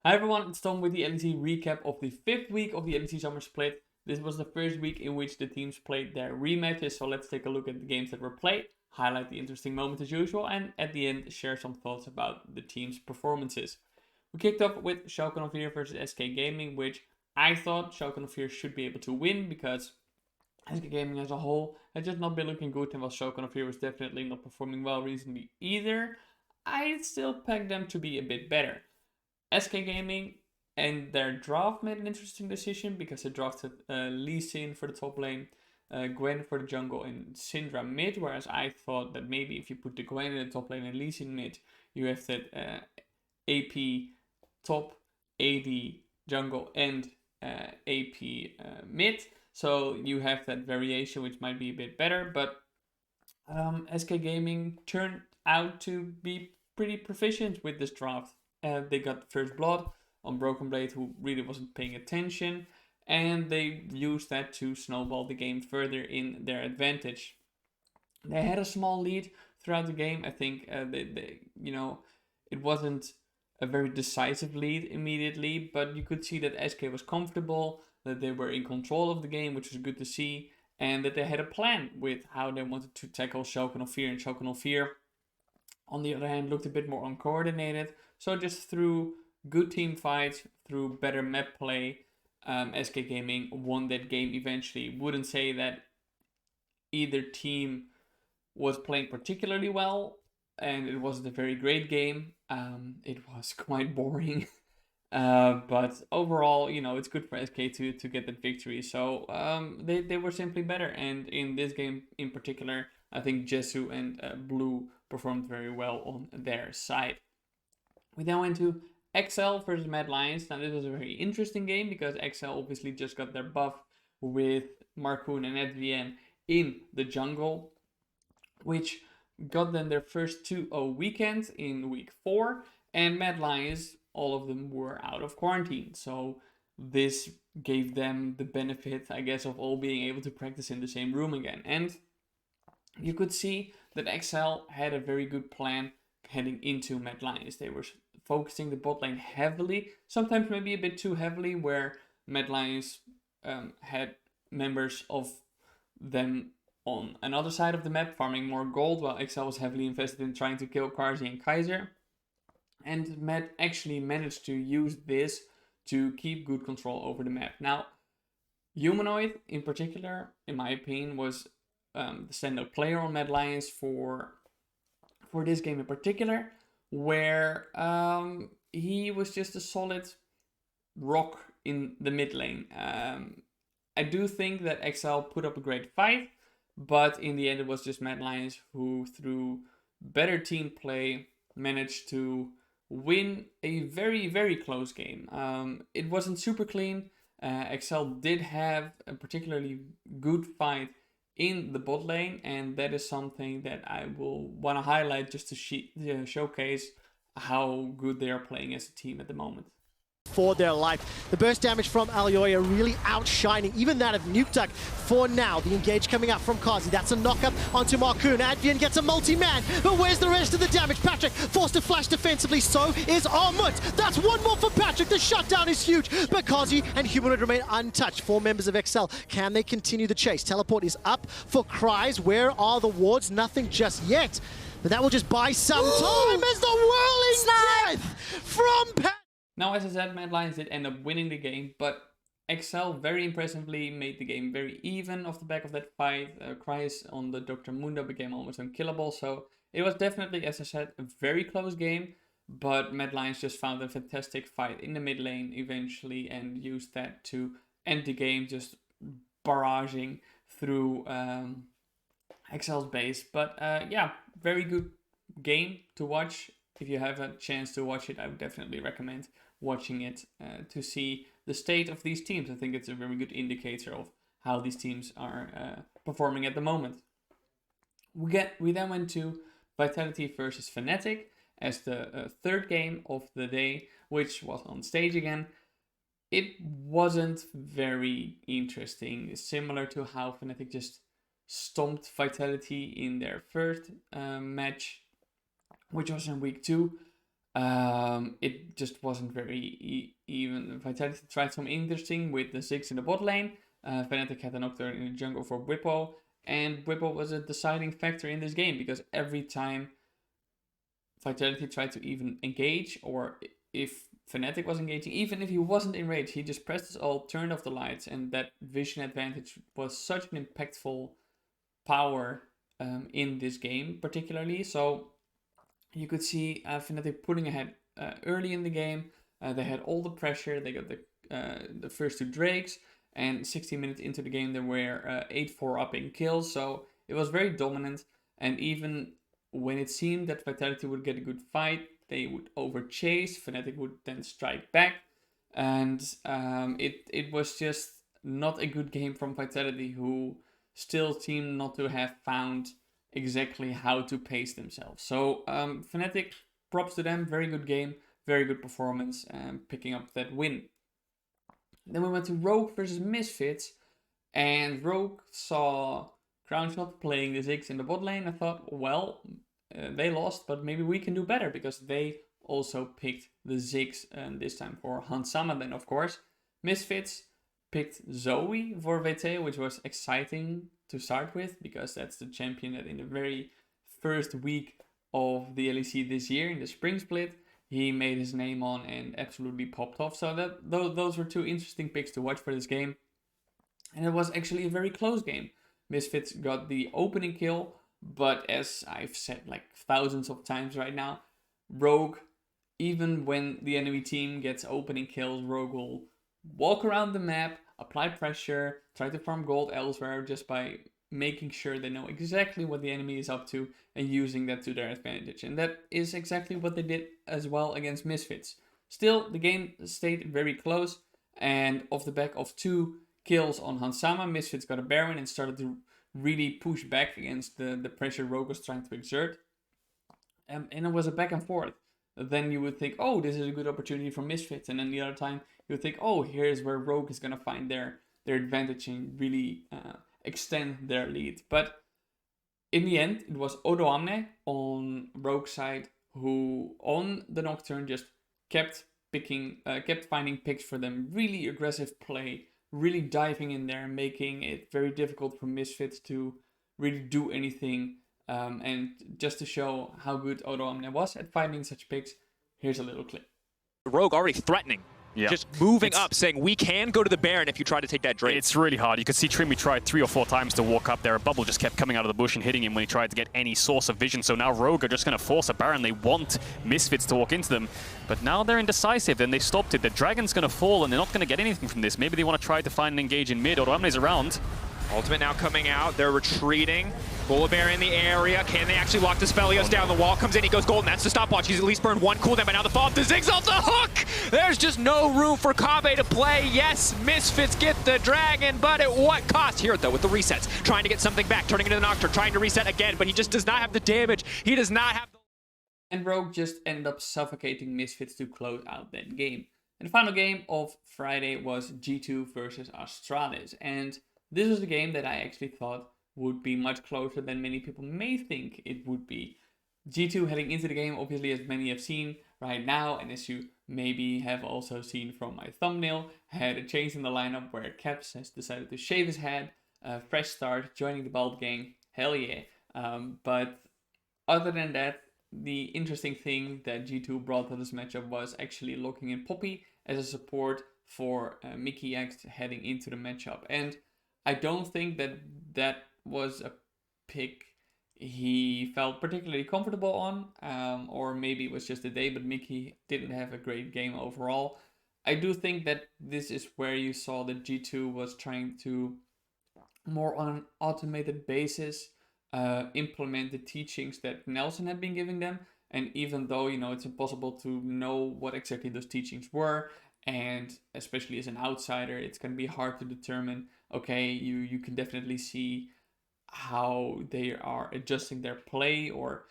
Hi everyone, it's Tom with the LEC recap of the 5th week of the LEC Summer Split. This was the first week in which the teams played their rematches, so let's take a look at the games that were played, highlight the interesting moments as usual, and at the end share some thoughts about the team's performances. We kicked off with Schalke 04 versus SK Gaming, which I thought Schalke 04 should be able to win because SK Gaming as a whole had just not been looking good, and while Schalke 04 was definitely not performing well recently either, I'd still peg them to be a bit better. SK Gaming and their draft made an interesting decision because they drafted Lee Sin for the top lane, Gwen for the jungle, and Syndra mid. Whereas I thought that maybe if you put the Gwen in the top lane and Lee Sin mid, you have that AP top, AD jungle, and AP mid. So you have that variation, which might be a bit better. But SK Gaming turned out to be pretty proficient with this draft. They got first blood on Broken Blade, who really wasn't paying attention, and they used that to snowball the game further in their advantage. They had a small lead throughout the game. I think it wasn't a very decisive lead immediately, but you could see that SK was comfortable, that they were in control of the game, which was good to see, and that they had a plan with how they wanted to tackle Schalke 04. And Schalke 04, on the other hand, looked a bit more uncoordinated. So just through good team fights, through better map play, SK Gaming won that game eventually. Wouldn't say that either team was playing particularly well, and it wasn't a very great game. It was quite boring. But overall, it's good for SK to get that victory. So they were simply better. And in this game in particular, I think Jesu and Blue performed very well on their side. We then went to XL versus Mad Lions. Now this was a very interesting game because XL obviously just got their buff with Marcoon and Edvien in the jungle, which got them their first 2-0 weekend in week 4. And Mad Lions, all of them were out of quarantine. So this gave them the benefit, I guess, of all being able to practice in the same room again. And you could see that XL had a very good plan heading into Mad Lions. They were focusing the bot lane heavily, sometimes maybe a bit too heavily, where Mad Lions had members of them on another side of the map farming more gold, while XL was heavily invested in trying to kill Karzi and Kaiser. And Mad actually managed to use this to keep good control over the map. Now, Humanoid in particular, in my opinion, was the standout player on Mad Lions for this game in particular, where he was just a solid rock in the mid lane. I do think that XL put up a great fight, but in the end it was just Mad Lions who, through better team play, managed to win a very, very close game. It wasn't super clean. XL did have a particularly good fight in the bot lane, and that is something that I will want to highlight just to showcase how good they are playing as a team at the moment. For their life. The burst damage from Alioya really outshining even that of Nukeduck for now. The engage coming up from Kazi. That's a knockup onto Marcoon. Advian gets a multi-man, but where's the rest of the damage? Patrick forced to flash defensively, so is Armut. That's one more for Patrick. The shutdown is huge, but Kazi and Humanoid remain untouched. 4 members of XL. Can they continue the chase? Teleport is up for Cries. Where are the wards? Nothing just yet. But that will just buy some time as the whirling death from Patrick. Now, as I said, Mad Lions did end up winning the game, but XL very impressively made the game very even off the back of that fight. Cries on the Dr. Mundo became almost unkillable, so it was definitely, as I said, a very close game, but Mad Lions just found a fantastic fight in the mid lane eventually and used that to end the game, just barraging through XL's base. But yeah, very good game to watch. If you have a chance to watch it, I would definitely recommend watching it to see the state of these teams. I think it's a very good indicator of how these teams are performing at the moment. We then went to Vitality versus Fnatic as the third game of the day, which was on stage again. It wasn't very interesting, similar to how Fnatic just stomped Vitality in their first match, which was in week 2. It just wasn't very even. Vitality tried some interesting with the Ziggs in the bot lane. Fnatic had a Nocturne in the jungle for Whippo, and Whippo was a deciding factor in this game because every time Vitality tried to even engage, or if Fnatic was engaging, even if he wasn't in rage, he just pressed his ult, turned off the lights, and that vision advantage was such an impactful power in this game, particularly. So you could see Fnatic pulling ahead early in the game. They had all the pressure. They got the first 2 Drakes, and 60 minutes into the game, they were 8-4 up in kills. So it was very dominant. And even when it seemed that Vitality would get a good fight, they would overchase. Fnatic would then strike back, and it was just not a good game from Vitality, who still seemed not to have found exactly how to pace themselves. So Fnatic, props to them, very good game, very good performance, picking up that win. Then we went to Rogue versus Misfits, and Rogue saw Crownshot playing the Ziggs in the bot lane. I thought, well, they lost, but maybe we can do better, because they also picked the Ziggs, this time for Hansama then, of course. Misfits picked Zoe for VT, which was exciting to start with, because that's the champion that in the very first week of the LEC this year, in the spring split, he made his name on and absolutely popped off. So those were 2 interesting picks to watch for this game. And it was actually a very close game. Misfits got the opening kill, but as I've said like thousands of times right now, Rogue, even when the enemy team gets opening kills, Rogue will walk around the map, apply pressure, try to farm gold elsewhere just by making sure they know exactly what the enemy is up to and using that to their advantage. And that is exactly what they did as well against Misfits. Still, the game stayed very close, and off the back of 2 kills on Hansama, Misfits got a Baron and started to really push back against the pressure Rogue was trying to exert. And it was a back and forth. Then you would think, oh, this is a good opportunity for Misfits. And then the other time, you would think, oh, here's where Rogue is going to find their advantage and really extend their lead. But in the end, it was Odoamne on Rogue's side who, on the Nocturne, just kept finding picks for them. Really aggressive play, really diving in there, making it very difficult for Misfits to really do anything. And just to show how good Odoamne was at finding such picks, here's a little clip. Rogue already threatening. Yeah. Just moving up, saying we can go to the Baron if you try to take that Drake. It's really hard. You could see Trimmy tried 3 or 4 times to walk up there. A bubble just kept coming out of the bush and hitting him when he tried to get any source of vision. So now Rogue are just going to force a Baron. They want Misfits to walk into them. But now they're indecisive, and they stopped it. The Dragon's going to fall, and they're not going to get anything from this. Maybe they want to try to find and engage in mid. Odoamne's around. Ultimate now coming out. They're retreating. Volibear in the area. Can they actually lock the Spelios down? The wall comes in. He goes golden. That's the stopwatch. He's at least burned 1 cooldown. But now the follow-up to Ziggs off the hook. There's just no room for Kave to play. Yes, Misfits get the Dragon, but at what cost? Here, though, with the resets. Trying to get something back. Turning into the Nocturne. Trying to reset again, but he just does not have the damage. He does not have the... And Rogue just ended up suffocating Misfits to close out that game. And the final game of Friday was G2 versus Astralis. And this was a game that I actually thought would be much closer than many people may think it would be. G2 heading into the game, obviously, as many have seen right now, and as you maybe have also seen from my thumbnail, had a change in the lineup where Caps has decided to shave his head, fresh start, joining the Bald Gang, hell yeah. But other than that, the interesting thing that G2 brought to this matchup was actually locking in Poppy as a support for Mickey X heading into the matchup. And I don't think that was a pick he felt particularly comfortable on, or maybe it was just a day, but Mickey didn't have a great game overall. I do think that this is where you saw that G2 was trying to, more on an automated basis, implement the teachings that Nelson had been giving them. And even though, you know, it's impossible to know what exactly those teachings were, and especially as an outsider, it's going to be hard to determine, okay, you can definitely see how they are adjusting their play, or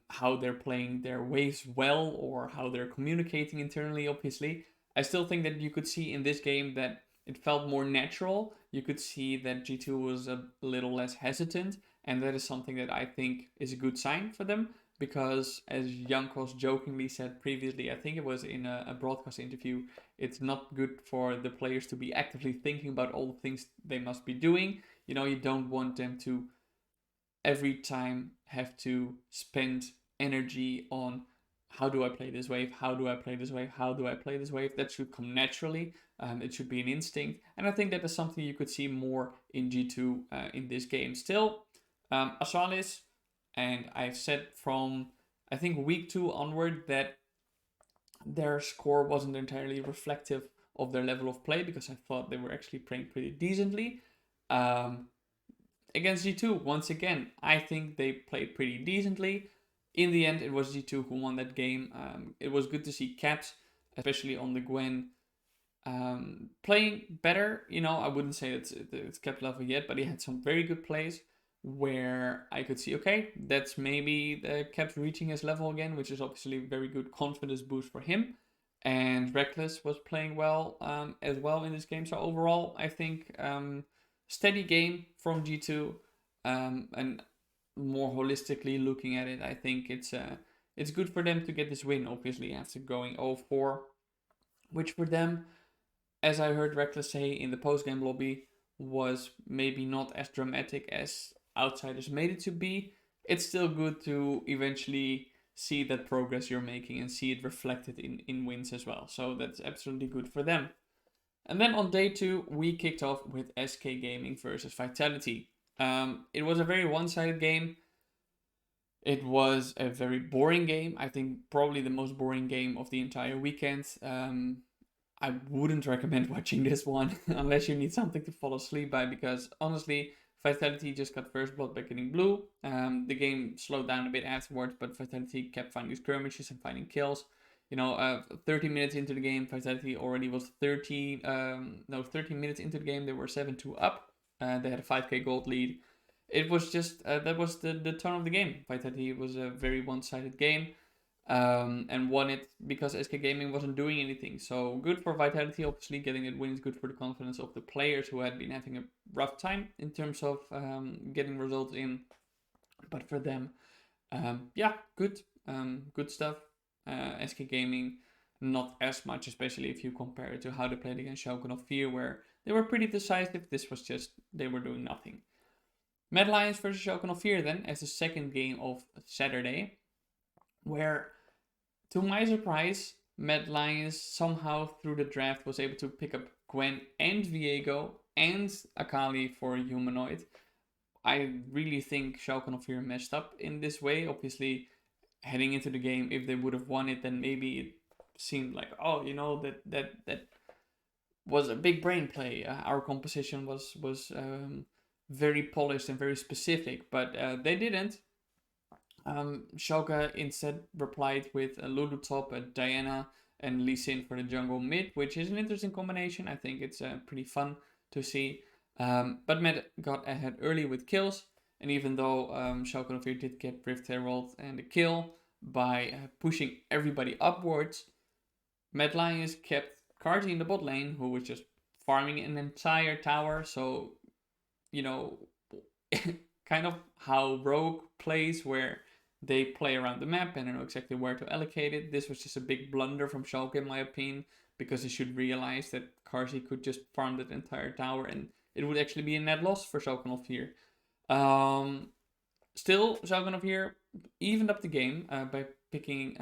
how they're playing their waves well, or how they're communicating internally, obviously. I still think that you could see in this game that it felt more natural. You could see that G2 was a little less hesitant, and that is something that I think is a good sign for them. because as Jankos jokingly said previously, I think it was in a broadcast interview, it's not good for the players to be actively thinking about all the things they must be doing. You know, you don't want them to every time have to spend energy on how do I play this wave, how do I play this wave, how do I play this wave. That should come naturally. It should be an instinct. And I think that is something you could see more in G2 in this game. Still, Astralis, and I've said from, I think, week 2 onward that their score wasn't entirely reflective of their level of play, because I thought they were actually playing pretty decently. Against G2, once again, I think they played pretty decently. In the end, it was G2 who won that game. It was good to see Caps, especially on the Gwen, playing better. You know, I wouldn't say it's Cap level yet, but he had some very good plays where I could see, okay, that's maybe the Caps reaching his level again, which is obviously a very good confidence boost for him. And Reckless was playing well as well in this game. So overall, I think steady game from G2, and more holistically looking at it, I think it's good for them to get this win, obviously, after going 0-4, which for them, as I heard Reckless say in the post-game lobby, was maybe not as dramatic as outsiders made it to be. It's still good to eventually see that progress you're making and see it reflected in wins as well. So that's absolutely good for them. And then on day 2, we kicked off with SK Gaming versus Vitality. It was a very one-sided game. It was a very boring game. I think probably the most boring game of the entire weekend. I wouldn't recommend watching this one unless you need something to fall asleep by, because honestly, Vitality just got first blood by getting blue. The game slowed down a bit afterwards, but Vitality kept finding skirmishes and finding kills. You know, 30 minutes into the game, Vitality already was 13 minutes into the game, they were 7-2 up. They had a 5k gold lead. It was just, that was the tone of the game. Vitality was a very one-sided game, and won it because SK Gaming wasn't doing anything. So good for Vitality, obviously getting that win is good for the confidence of the players who had been having a rough time in terms of getting results in. But for them, yeah, good stuff. SK Gaming, not as much, especially if you compare it to how they played against Shogun of Fear, where they were pretty decisive. This was just, they were doing nothing. Mad Lions versus Shogun of Fear then, as the second game of Saturday, where, to my surprise, Mad Lions somehow through the draft was able to pick up Gwen and Viego and Akali for Humanoid. I really think Shogun of Fear messed up in this way. Obviously, heading into the game, if they would have won it, then maybe it seemed like, oh, you know, that was a big brain play. Our composition was very polished and very specific, but they didn't. Shoka instead replied with a Lulu top, a Diana, and Lee Sin for the jungle mid, which is an interesting combination. I think it's pretty fun to see. But Matt got ahead early with kills, and even though Shogun of Fear did get Rift Herald and a kill by pushing everybody upwards, Mad Lions kept Karti in the bot lane, who was just farming an entire tower. So, you know, kind of how Rogue plays, where they play around the map and know exactly where to allocate it. This was just a big blunder from Schalke, in my opinion, because they should realize that Karsi could just farm that entire tower, and it would actually be a net loss for Shogun of Fear. Still, Shogun of Fear evened up the game by picking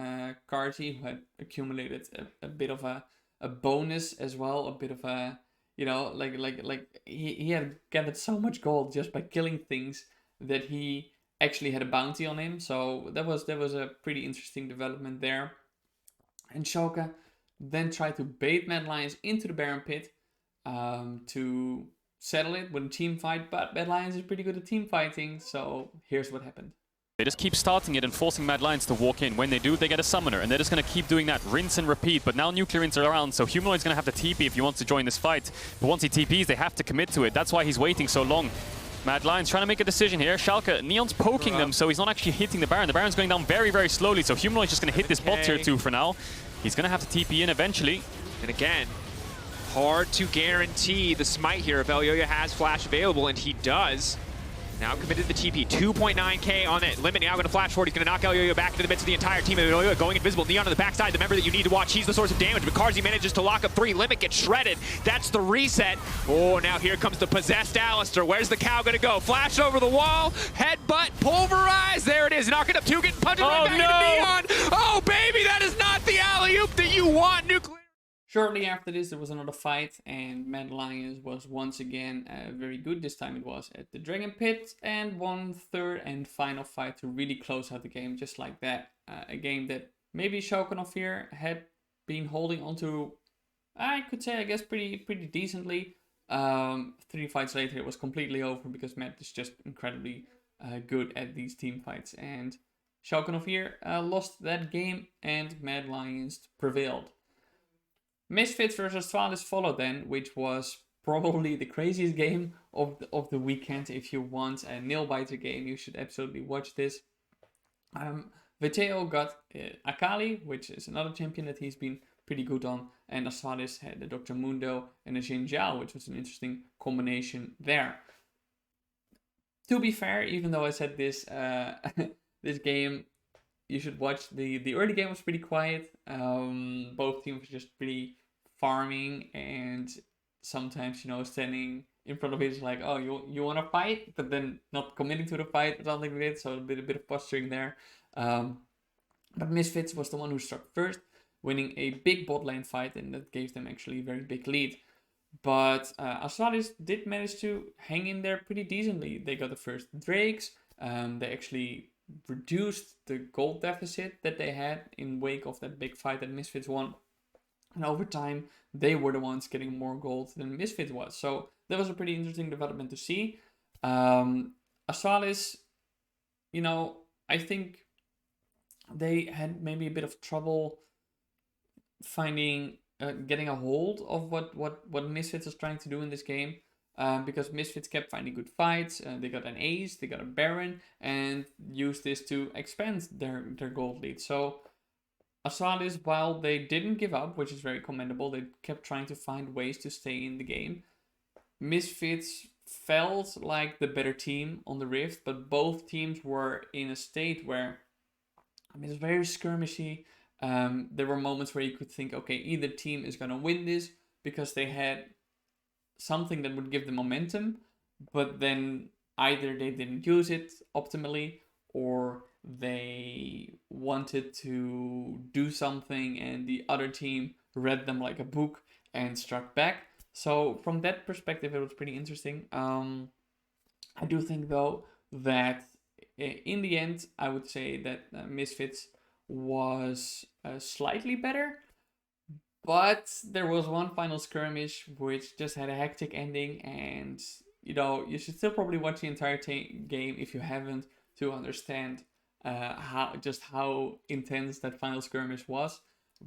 Karsi, who had accumulated a bit of a bonus as well, a bit of a, you know, like he had gathered so much gold just by killing things that he actually had a bounty on him. So that was a pretty interesting development there. And Schalke then tried to bait Mad Lions into the Baron pit to settle it with a team fight, but Mad Lions is pretty good at team fighting, so here's what happened. They just keep starting it and forcing Mad Lions to walk in. When they do, they get a summoner, and they're just going to keep doing that, rinse and repeat. But now Nuclear Rinse are around, so Humanoid's going to have to TP if he wants to join this fight. But once he TPs, they have to commit to it. That's why he's waiting so long. Mad Lions trying to make a decision here. Schalke, Neon's poking them, so he's not actually hitting the Baron. The Baron's going down very, very slowly, so Humanoid's just going to hit this bot tier 2 for now. He's going to have to TP in eventually. And again, hard to guarantee the smite here if Elyoya has flash available, and he does. Now committed to the TP, 2.9k on it. Limit now going to flash forward. He's going to knock Elyoyo back into the midst of the entire team. Elyoyo going invisible. Neon on the backside, the member that you need to watch. He's the source of damage, but Carzzy manages to lock up 3. Limit gets shredded. That's the reset. Oh, now here comes the possessed Alistair. Where's the cow going to go? Flash over the wall, headbutt, pulverize. There it is. Knocking up 2, getting punched right back into Neon. Oh, baby, that is not the alley-oop that you want, Nuclear. Shortly after this, there was another fight, and Mad Lions was once again very good. This time it was at the Dragon Pit, and one third and final fight to really close out the game, just like that. A game that maybe Shogunov here had been holding onto, I could say, I guess, pretty decently. 3 fights later, it was completely over because Matt is just incredibly good at these team fights, and Shogunov here lost that game, and Mad Lions prevailed. Misfits versus Astralis followed then, which was probably the craziest game of the weekend. If you want a nail-biter game, you should absolutely watch this. Veteo got Akali, which is another champion that he's been pretty good on, and Astralis had the Dr. Mundo and a Xin Zhao, which was an interesting combination there. To be fair, even though I said this, this game, you should watch. The early game was pretty quiet. Both teams were just pretty farming, and sometimes, you know, standing in front of it is like, oh, you want to fight, but then not committing to the fight or something like that. So a bit of posturing there. But Misfits was the one who struck first, winning a big bot lane fight, and that gave them actually a very big lead. But Astralis did manage to hang in there pretty decently. They got the first Drakes. They actually reduced the gold deficit that they had in wake of that big fight that Misfits won. And over time, they were the ones getting more gold than Misfits was. So that was a pretty interesting development to see. Astralis, you know, I think they had maybe a bit of trouble finding, getting a hold of what Misfits is trying to do in this game. Because Misfits kept finding good fights. They got an ace, they got a baron, and used this to expand their gold lead. So Astralis, while they didn't give up, which is very commendable, they kept trying to find ways to stay in the game. Misfits felt like the better team on the Rift, but both teams were in a state where, I mean, it's very skirmishy. There were moments where you could think, okay, either team is going to win this because they had something that would give them momentum, but then either they didn't use it optimally, or they wanted to do something and the other team read them like a book and struck back. So from that perspective, it was pretty interesting. I do think, though, that in the end, I would say that Misfits was slightly better. But there was one final skirmish which just had a hectic ending, and you know, you should still probably watch the entire game if you haven't, to understand how intense that final skirmish was.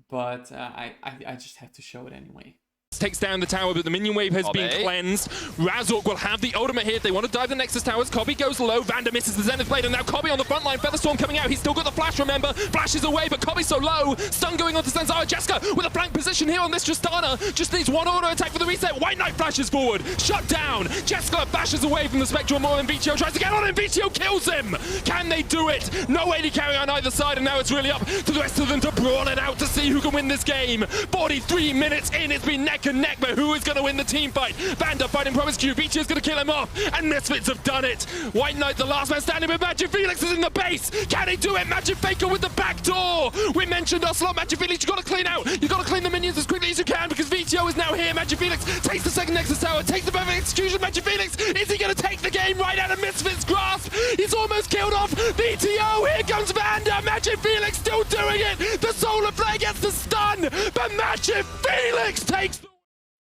But I just had to show it anyway. Takes down the tower, but the minion wave has been cleansed. Razork will have the ultimate here if they want to dive the Nexus towers. Cobby goes low, Vander misses the Zenith Blade, and now Cobby on the front line. Featherstorm coming out, he's still got the flash, remember? Flashes away, but Cobby's so low. Stun going on to Senzara. Jessica with a flank position here on this Tristana. Just needs one auto attack for the reset. White Knight flashes forward, shut down. Jessica bashes away from the Spectral more, and Vito tries to get on him. Vito kills him. Can they do it? No AD carry on either side, and now it's really up to the rest of them to brawl it out to see who can win this game. 43 minutes in, it's been neck and neck, but who is going to win the team fight? Vander fighting Promiscue, Vicious going to kill him off, and Misfits have done it. White Knight, the last man standing, but Magic Felix is in the base. Can he do it? Magic Faker with the back door. We mentioned our slot, Magic Felix, you got to clean out. You got to clean the minions as quickly as you can, because Vito is now here. Magic Felix takes the second Nexus Tower, takes the perfect execution. Magic Felix, is he going to take the game right out of Misfits' grasp? He's almost killed off VTO. Here comes Vander. Magic Felix still doing it. The Solar Flare gets the stun, but Magic Felix takes the...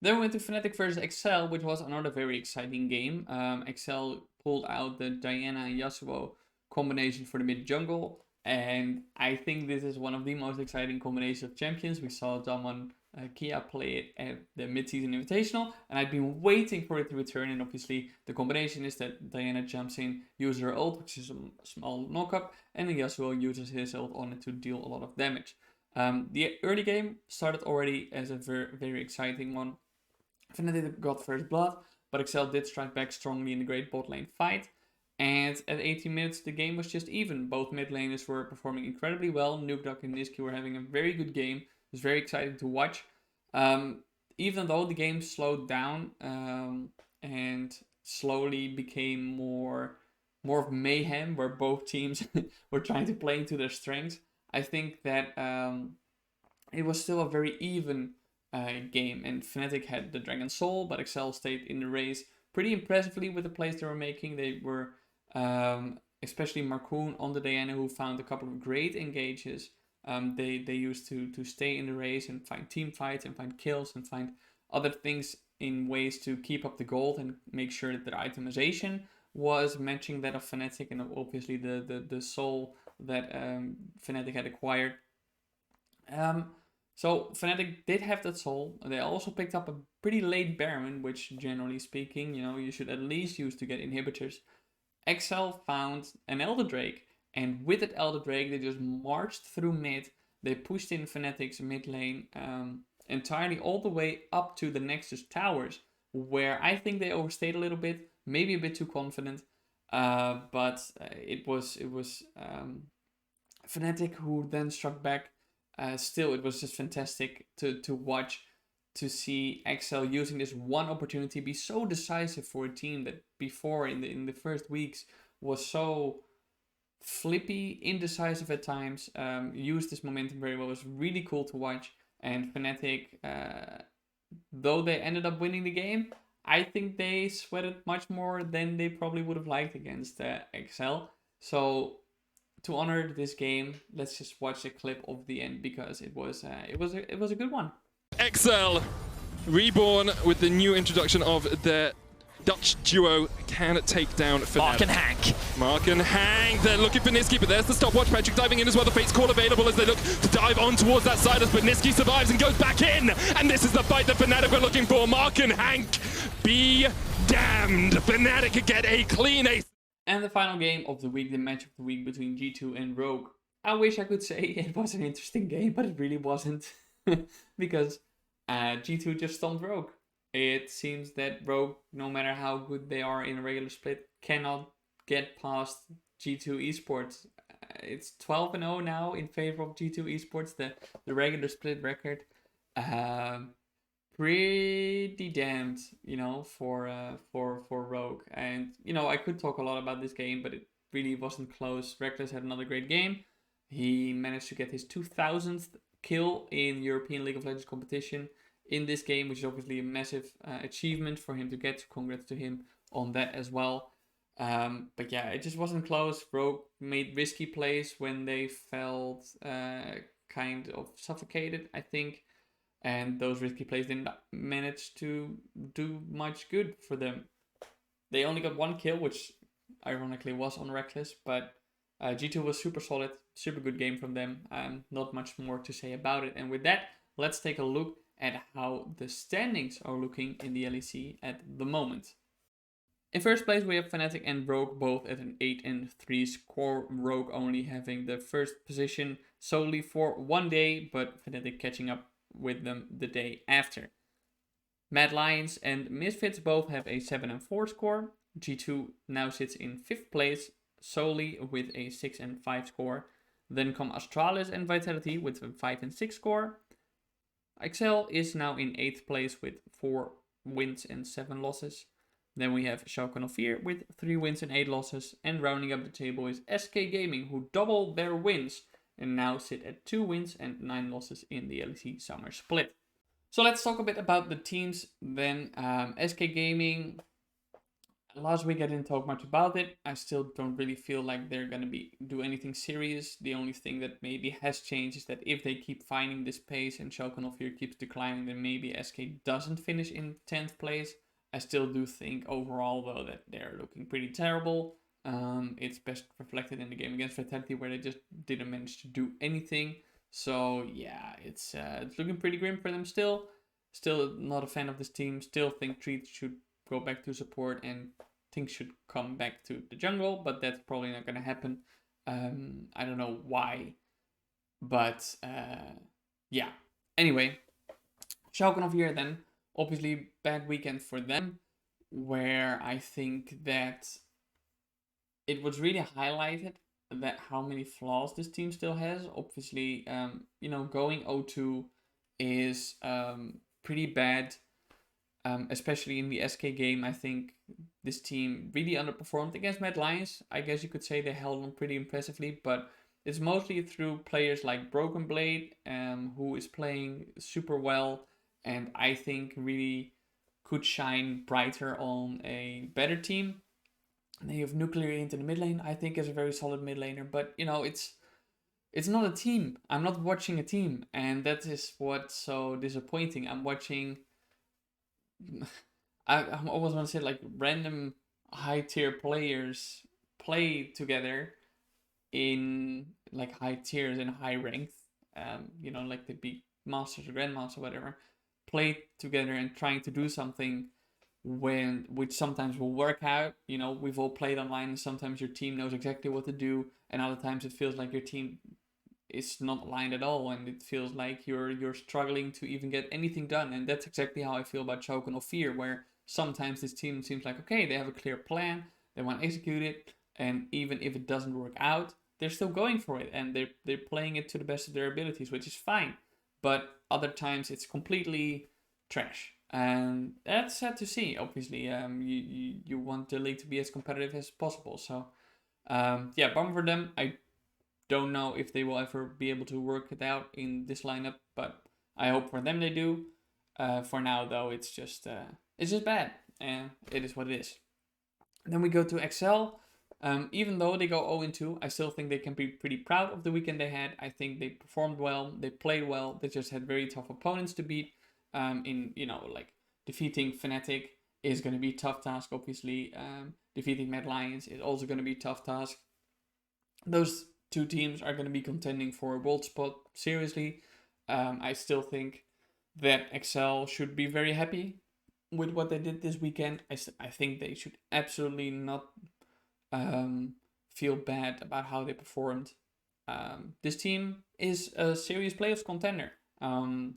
Then we went to Fnatic versus Excel, which was another very exciting game. Excel pulled out the Diana and Yasuo combination for the mid jungle, and I think this is one of the most exciting combinations of champions. We saw Damwon Kia play it at the mid-season invitational, and I've been waiting for it to return. And obviously the combination is that Diana jumps in, uses her ult, which is a small knockup, and then Yasuo uses his ult on it to deal a lot of damage. The early game started already as a very exciting one. Fnatic got first blood, but Excel did strike back strongly in the great bot lane fight. And at 18 minutes, the game was just even. Both mid laners were performing incredibly well. Nukeduck and Niski were having a very good game. It was very exciting to watch. Even though the game slowed down and slowly became more of mayhem, where both teams were trying to play into their strengths, I think that it was still a very even game. And Fnatic had the Dragon Soul, but Excel stayed in the race pretty impressively with the plays they were making. They were, especially Marcoon on the Diana, who found a couple of great engages. They used to stay in the race and find team fights and find kills and find other things in ways to keep up the gold and make sure that their itemization was matching that of Fnatic, and obviously the soul that Fnatic had acquired. So Fnatic did have that soul. They also picked up a pretty late Baron, which generally speaking, you should at least use to get inhibitors. XL found an Elder Drake, and with that Elder Drake, they just marched through mid. They pushed in Fnatic's mid lane entirely all the way up to the Nexus towers, where I think they overstayed a little bit, maybe a bit too confident. But it was Fnatic who then struck back. Still, it was just fantastic to watch, to see XL using this one opportunity be so decisive for a team that before in the first weeks was so flippy, indecisive at times. Used this momentum very well. It was really cool to watch. And Fnatic, though they ended up winning the game, I think they sweated much more than they probably would have liked against XL. So to honor this game, let's just watch a clip of the end, because it was a good one. XL reborn with the new introduction of their Dutch duo can take down Fnatic. Mark and Hank. Mark and Hank, they're looking for Niski, but there's the stopwatch. Patrick diving in as well. The Fate's Call available as they look to dive on towards that side, but Niski survives and goes back in. And this is the fight that Fnatic were looking for. Mark and Hank, be damned. Fnatic get a clean ace. And the final game of the week, the match of the week between G2 and Rogue. I wish I could say it was an interesting game, but it really wasn't. Because G2 just stomped Rogue. It seems that Rogue, no matter how good they are in a regular split, cannot get past G2 Esports. It's 12-0 now in favor of G2 Esports, the regular split record. Pretty damned, for Rogue. And, I could talk a lot about this game, but it really wasn't close. Reckless had another great game. He managed to get his 2000th kill in European League of Legends competition in this game, which is obviously a massive achievement for him to get. Congrats to him on that as well. But yeah, it just wasn't close. Rogue made risky plays when they felt kind of suffocated, I think. And those risky plays didn't manage to do much good for them. They only got one kill, which ironically was on Reckless, but G2 was super solid, super good game from them. Not much more to say about it. And with that, let's take a look at how the standings are looking in the LEC at the moment. In first place, we have Fnatic and Rogue both at an 8-3 score. Rogue only having the first position solely for one day, but Fnatic catching up with them the day after. Mad Lions and Misfits both have a 7-4 score. G2 now sits in 5th place solely with a 6-5 score. Then come Astralis and Vitality with a 5-6 score. XL is now in 8th place with 4 wins and 7 losses. Then we have Schalke 04 with 3 wins and 8 losses. And rounding up the table is SK Gaming, who doubled their wins and now sit at 2 wins and 9 losses in the LEC Summer Split. So let's talk a bit about the teams then. SK Gaming, last week I didn't talk much about it. I still don't really feel like they're going to do anything serious. The only thing that maybe has changed is that if they keep finding this pace and Schalke 04 keeps declining, then maybe SK doesn't finish in 10th place. I still do think overall, though, that they're looking pretty terrible. It's best reflected in the game against Vitality, where they just didn't manage to do anything. So yeah, it's looking pretty grim for them still. Still not a fan of this team. Still think Treat should go back to support and things should come back to the jungle, but that's probably not going to happen. I don't know why, but yeah. Anyway, Schalke 04 then. Obviously, bad weekend for them, where I think that it was really highlighted that how many flaws this team still has. Obviously, going 0-2 is pretty bad, especially in the SK game. I think this team really underperformed against Mad Lions. I guess you could say they held on pretty impressively, but it's mostly through players like Broken Blade, who is playing super well, and I think really could shine brighter on a better team. And then you have Nuclear into the mid lane. I think is a very solid mid laner, but it's not a team. I'm not watching a team, and that is what's so disappointing. I'm watching. I almost want to say like random high tier players play together in like high tiers and high ranks. Like the big masters or grandmasters or whatever, play together and trying to do something which sometimes will work out. We've all played online, and sometimes your team knows exactly what to do, and other times it feels like your team is not aligned at all, and it feels like you're struggling to even get anything done. And that's exactly how I feel about Choken of Fear, where sometimes this team seems like, okay, they have a clear plan, they want to execute it, and even if it doesn't work out, they're still going for it, and they're playing it to the best of their abilities, which is fine. But other times it's completely trash, and that's sad to see. Obviously, you want the league to be as competitive as possible. So, bummer for them. I don't know if they will ever be able to work it out in this lineup, but I hope for them they do. For now, though, it's just bad, and it is what it is. Then we go to Excel. Even though they go 0-2, I still think they can be pretty proud of the weekend they had. I think they performed well, they played well, they just had very tough opponents to beat. Defeating Fnatic is going to be a tough task, obviously. Defeating Mad Lions is also going to be a tough task. Those two teams are going to be contending for a world spot, seriously. I still think that Excel should be very happy with what they did this weekend. I think they should absolutely not feel bad about how they performed. This team is a serious playoffs contender.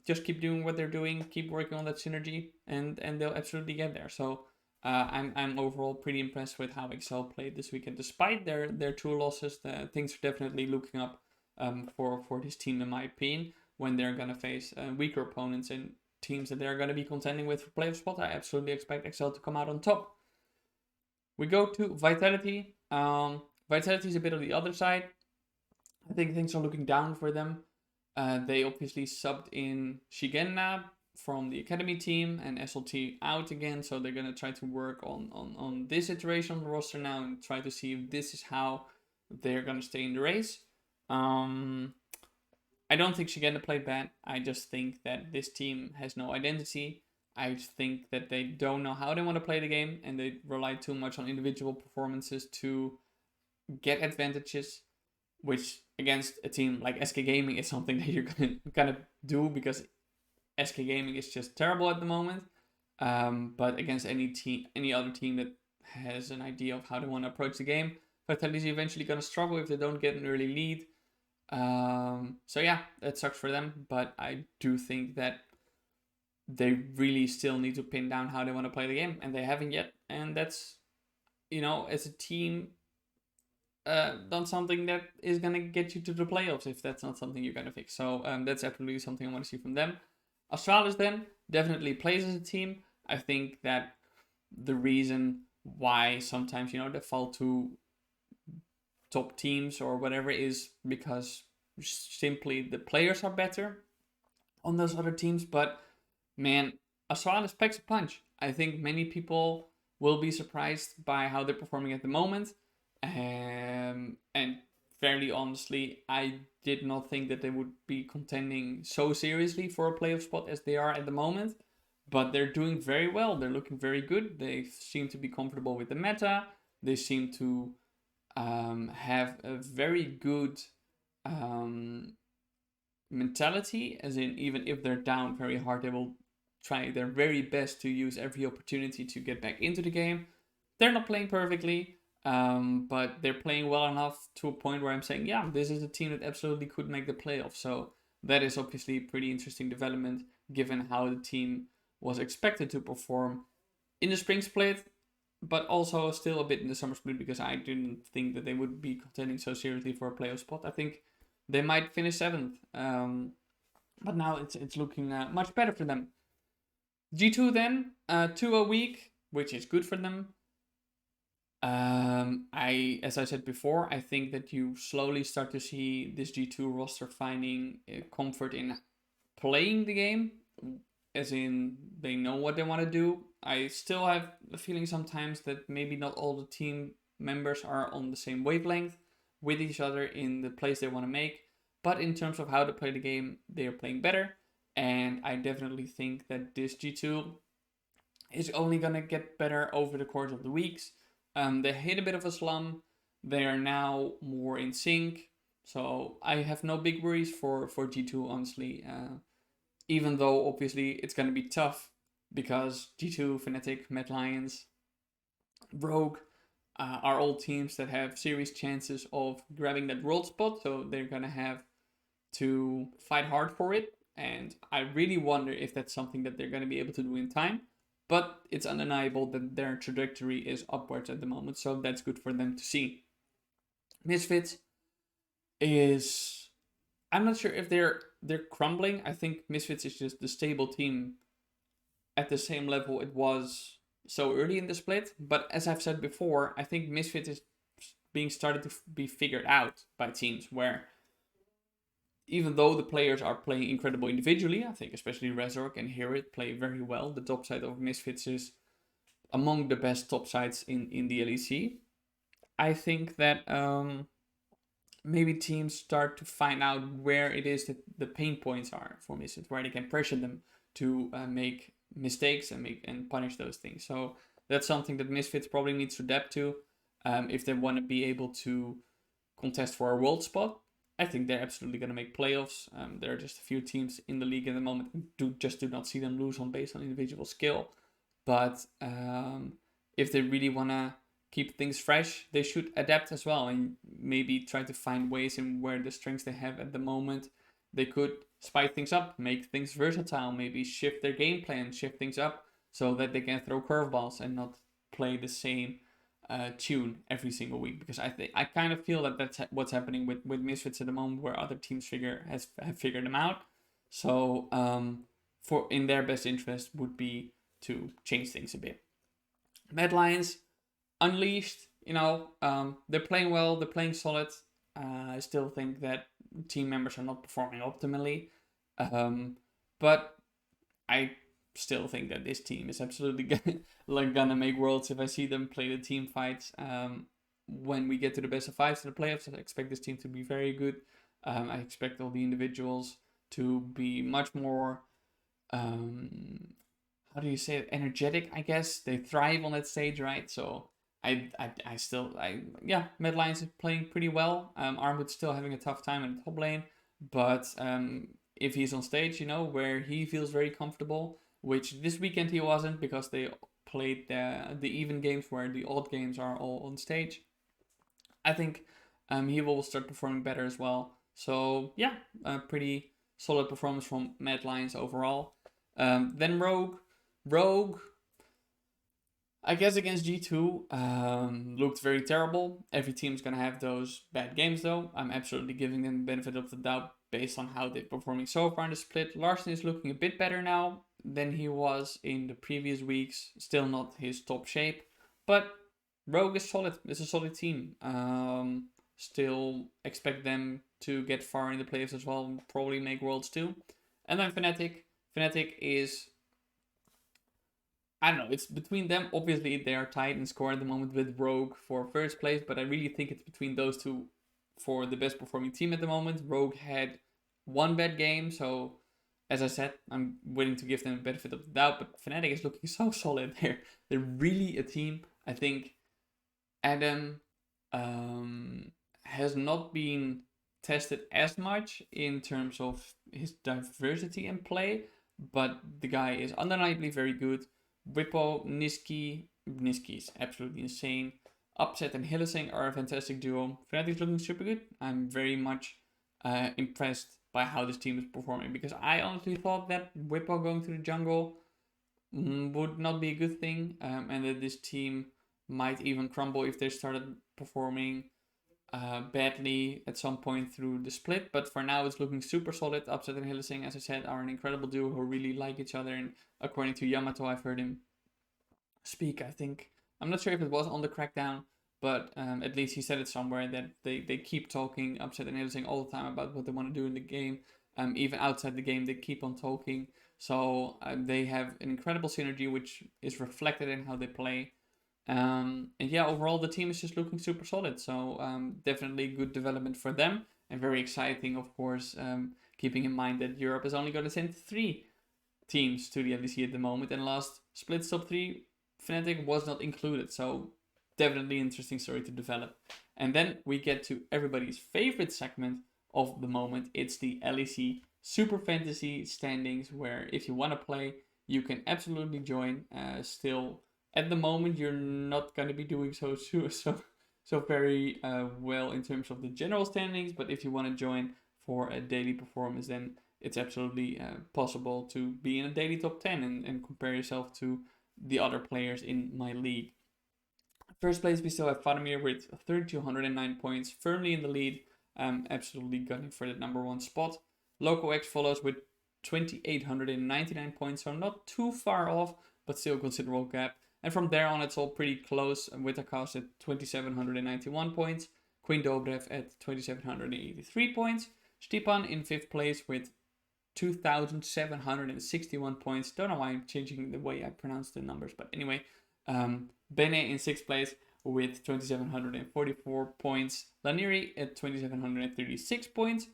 Just keep doing what they're doing, keep working on that synergy, and they'll absolutely get there. So I'm overall pretty impressed with how Excel played this weekend. Despite their two losses, things are definitely looking up for this team, in my opinion, when they're going to face weaker opponents and teams that they're going to be contending with for playoff spot. I absolutely expect Excel to come out on top. We go to Vitality. Vitality is a bit on the other side. I think things are looking down for them. They obviously subbed in Shigenna from the academy team and SLT out again, so they're going to try to work on this iteration on the roster now and try to see if this is how they're going to stay in the race. I don't think Shigenna played bad. I just think that this team has no identity. I think that they don't know how they want to play the game, and they rely too much on individual performances to get advantages, which against a team like SK Gaming is something that you're gonna do, because SK Gaming is just terrible at the moment. But against any other team that has an idea of how they want to approach the game, Vitality is eventually gonna struggle if they don't get an early lead. That sucks for them, but I do think that they really still need to pin down how they want to play the game, and they haven't yet. And that's, as a team, done something that is going to get you to the playoffs if that's not something you're going to fix. So that's absolutely something I want to see from them. Astralis then definitely plays as a team. I think that the reason why sometimes, they fall to top teams or whatever is because simply the players are better on those other teams. But man, Astralis packs a punch. I think many people will be surprised by how they're performing at the moment. And fairly honestly, I did not think that they would be contending so seriously for a playoff spot as they are at the moment. But they're doing very well. They're looking very good. They seem to be comfortable with the meta. They seem to have a very good mentality, as in even if they're down very hard, they will try their very best to use every opportunity to get back into the game. They're not playing perfectly, but they're playing well enough to a point where I'm saying, yeah, this is a team that absolutely could make the playoffs. So that is obviously a pretty interesting development given how the team was expected to perform in the spring split. but also still a bit in the summer split because I didn't think that they would be contending so seriously for a playoff spot. I think they might finish 7th, but now it's looking much better for them. G2 then, 2 a week, which is good for them. As I said before, I think that you slowly start to see this G2 roster finding comfort in playing the game, as in they know what they want to do. I still have the feeling sometimes that maybe not all the team members are on the same wavelength with each other in the plays they want to make, but in terms of how to play the game, they are playing better, and I definitely think that this G2 is only going to get better over the course of the weeks. They hit a bit of a slump. They are now more in sync. So I have no big worries for G2, honestly. Even though, obviously, it's going to be tough because G2, Fnatic, Mad Lions, Rogue are all teams that have serious chances of grabbing that world spot. So they're going to have to fight hard for it. And I really wonder if that's something that they're going to be able to do in time. But it's undeniable that their trajectory is upwards at the moment, so that's good for them to see. Misfits is... I'm not sure if they're crumbling. I think Misfits is just the stable team at the same level it was so early in the split. But as I've said before, I think Misfits is being started to be figured out by teams where even though the players are playing incredible individually, I think especially Resorg and Herit play very well. The top side of Misfits is among the best top sides in the LEC. I think that maybe teams start to find out where it is that the pain points are for Misfits, where they can pressure them to make mistakes and punish those things. So that's something that Misfits probably needs to adapt to if they want to be able to contest for a world spot. I think they're absolutely going to make playoffs. There are just a few teams in the league at the moment who do not see them lose based on individual skill. But if they really want to keep things fresh, they should adapt as well and maybe try to find ways in where the strengths they have at the moment. They could spice things up, make things versatile, maybe shift their game plan, shift things up so that they can throw curveballs and not play the same tune every single week, because I kind of feel that that's what's happening with Misfits at the moment, where other teams have figured them out. So for in their best interest would be to change things a bit. Mad Lions, Unleashed, they're playing well, they're playing solid. I still think that team members are not performing optimally, but I still think that this team is absolutely gonna make worlds if I see them play the team fights. When we get to the best of 5s in the playoffs, I expect this team to be very good. I expect all the individuals to be much more, how do you say it, energetic, I guess. They thrive on that stage, right? So Mad Lions is playing pretty well. Armwood's still having a tough time in the top lane, but if he's on stage, where he feels very comfortable, which this weekend he wasn't because they played the even games where the odd games are all on stage, I think he will start performing better as well. So yeah, a pretty solid performance from Mad Lions overall. Then Rogue, I guess against G2, looked very terrible. Every team's going to have those bad games though. I'm absolutely giving them the benefit of the doubt based on how they're performing so far in the split. Larsen is looking a bit better now than he was in the previous weeks. Still not his top shape, but Rogue is solid. It's a solid team. Still expect them to get far in the playoffs as well, probably make Worlds too. And then Fnatic. Fnatic is, I don't know, it's between them. Obviously, they are tied in score at the moment with Rogue for first place, but I really think it's between those two for the best performing team at the moment. Rogue had one bad game, so as I said, I'm willing to give them the benefit of the doubt, but Fnatic is looking so solid there. They're really a team. I think Adam has not been tested as much in terms of his diversity in play, but the guy is undeniably very good. Whippo, Niski is absolutely insane. Upset and Hillesing are a fantastic duo. Fnatic's looking super good. I'm very much impressed by how this team is performing, because I honestly thought that Whippo going to the jungle would not be a good thing, and that this team might even crumble if they started performing badly at some point through the split. But for now, it's looking super solid. Upset and Hylissing, as I said, are an incredible duo who really like each other. And according to Yamato, I've heard him speak, I think. I'm not sure if it was on the Crackdown, but at least he said it somewhere that they keep talking, Upset and Hylissing, all the time about what they want to do in the game. Even outside the game, they keep on talking. So they have an incredible synergy, which is reflected in how they play. And yeah, overall the team is just looking super solid. So definitely good development for them, and very exciting, of course, keeping in mind that Europe is only going to send 3 teams to the LEC at the moment, and last split top 3 Fnatic was not included. So definitely interesting story to develop. And then we get to everybody's favorite segment of the moment. It's the LEC SuperFantasy standings, where if you want to play, you can absolutely join. Still, at the moment, you're not going to be doing so very well in terms of the general standings. But if you want to join for a daily performance, then it's absolutely possible to be in a daily top 10 and compare yourself to the other players in my league. First place, we still have Faramir with 3,209 points, firmly in the lead, absolutely gunning for the number 1 spot. Loco X follows with 2,899 points, so not too far off, but still a considerable gap. And from there on, it's all pretty close, with a cast at 2,791 points, Queen Dobrev at 2,783 points, Stepan in 5th place with 2,761 points. Don't know why I'm changing the way I pronounce the numbers, but anyway. Bene in 6th place with 2,744 points. Laniri at 2,736 points.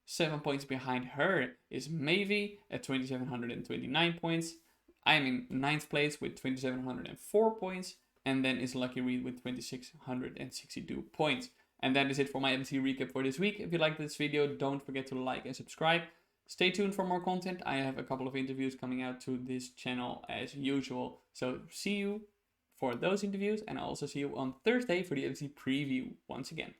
7 points behind her is Mavi at 2,729 points. I'm in 9th place with 2,704 points. And then is Lucky Reed with 2,662 points. And that is it for my LEC recap for this week. If you liked this video, don't forget to like and subscribe. Stay tuned for more content. I have a couple of interviews coming out to this channel as usual. So see you for those interviews, and I'll also see you on Thursday for the LEC preview once again.